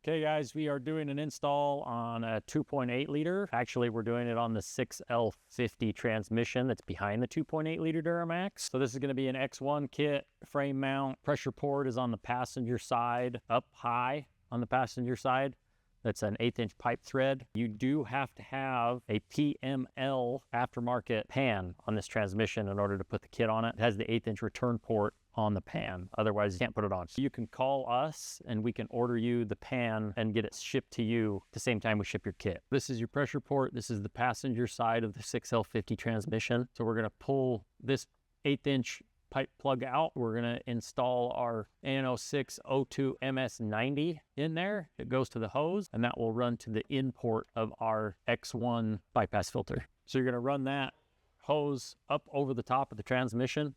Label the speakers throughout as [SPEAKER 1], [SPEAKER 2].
[SPEAKER 1] Okay guys, we are doing an install on a 2.8 liter. Actually, we're doing it on the 6L50 transmission that's behind the 2.8 liter Duramax. So this is gonna be an X1 kit, frame mount. Pressure port is on the passenger side, up high on the passenger side. That's an 1/8" pipe thread. You do have to have a PML aftermarket pan on this transmission in order to put the kit on it. It has the 1/8" return port on the pan. Otherwise, you can't put it on. So you can call us and we can order you the pan and get it shipped to you at the same time we ship your kit. This is your pressure port. This is the passenger side of the 6L50 transmission. So we're gonna pull this 1/8" pipe plug out. We're gonna install our ANO602 MS90 in there. It goes to the hose and that will run to the in port of our X1 bypass filter. So you're gonna run that hose up over the top of the transmission,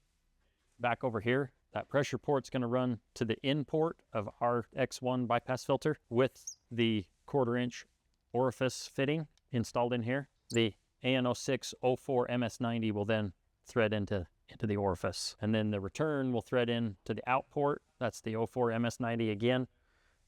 [SPEAKER 1] back over here. That pressure port's gonna run to the in port of our X1 bypass filter with the 1/4" orifice fitting installed in here. The ANO604 MS90 will then thread into the orifice. And then the return will thread in to the out port. That's the 04 MS90 again.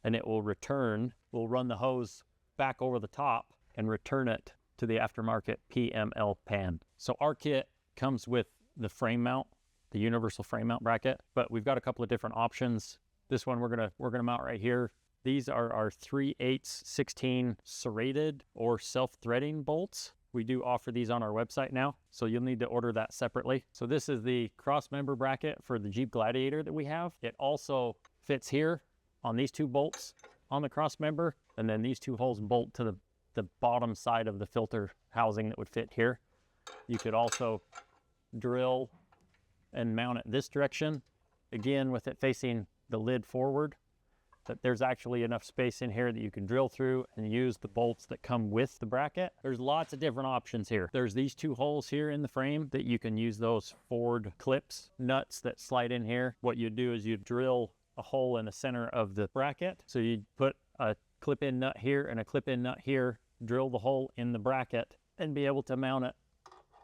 [SPEAKER 1] And it will return, we'll run the hose back over the top and return it to the aftermarket PML pan. So our kit comes with the frame mount, the universal frame mount bracket, but we've got a couple of different options. This one we're gonna mount right here. These are our 3/8 16 serrated or self-threading bolts. We do offer these on our website now, so you'll need to order that separately. So this is the cross member bracket for the Jeep Gladiator that we have. It also fits here on these two bolts on the cross member, and then these two holes bolt to the bottom side of the filter housing that would fit here. You could also drill and mount it this direction, again with it facing the lid forward, that there's actually enough space in here that you can drill through and use the bolts that come with the bracket. There's lots of different options here. There's these two holes here in the frame that you can use those Ford clips, nuts that slide in here. What you do is you drill a hole in the center of the bracket. So you put a clip-in nut here and a clip-in nut here, drill the hole in the bracket and be able to mount it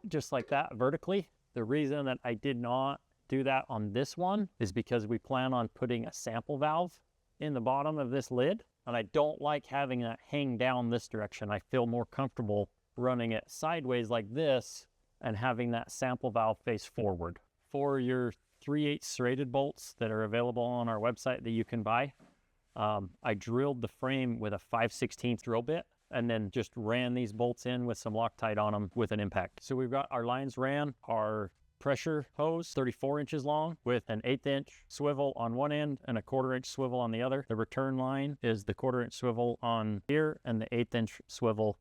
[SPEAKER 1] just like that vertically. The reason that I did not do that on this one is because we plan on putting a sample valve in the bottom of this lid, and I don't like having that hang down this direction. I feel more comfortable running it sideways like this and having that sample valve face forward. For your 3/8 serrated bolts that are available on our website that you can buy, I drilled the frame with a 5/16 drill bit and then just ran these bolts in with some Loctite on them with an impact. So we've got our lines ran, our pressure hose 34 inches long with an 1/8" swivel on one end and a 1/4" swivel on the other. The return line is the 1/4" swivel on here and the 1/8" swivel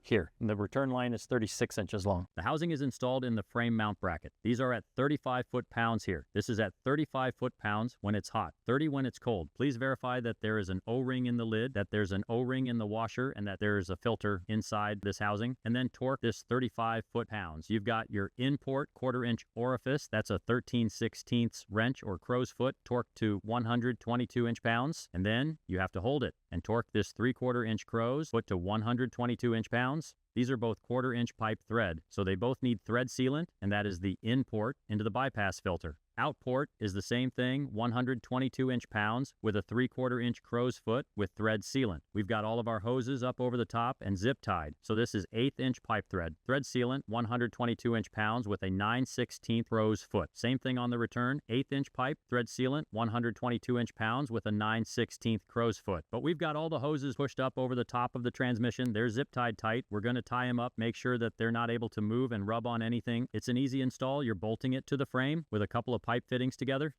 [SPEAKER 1] here. And the return line is 36 inches long. The housing is installed in the frame mount bracket. These are at 35 foot-pounds here. This is at 35 foot-pounds when it's hot, 30 when it's cold. Please verify that there is an O-ring in the lid, that there's an O-ring in the washer, and that there is a filter inside this housing. And then torque this 35 foot-pounds. You've got your in-port 1/4" orifice. That's a 13/16 wrench or crow's foot, torqued to 122 inch-pounds. And then you have to hold it and torque this 3/4" crow's foot to 122 inch-pounds. These are both 1/4" pipe thread, so they both need thread sealant, and that is the in port into the bypass filter. Out port is the same thing, 122 inch-pounds with a 3/4" crow's foot with thread sealant. We've got all of our hoses up over the top and zip tied. So this is 1/8" pipe thread. Thread sealant, 122 inch-pounds with a 9/16 crow's foot. Same thing on the return, 1/8" pipe, thread sealant, 122 inch-pounds with a 9/16 crow's foot. But we've got all the hoses pushed up over the top of the transmission. They're zip tied tight. We're gonna tie them up, make sure that they're not able to move and rub on anything. It's an easy install. You're bolting it to the frame with a couple of pipe fittings together,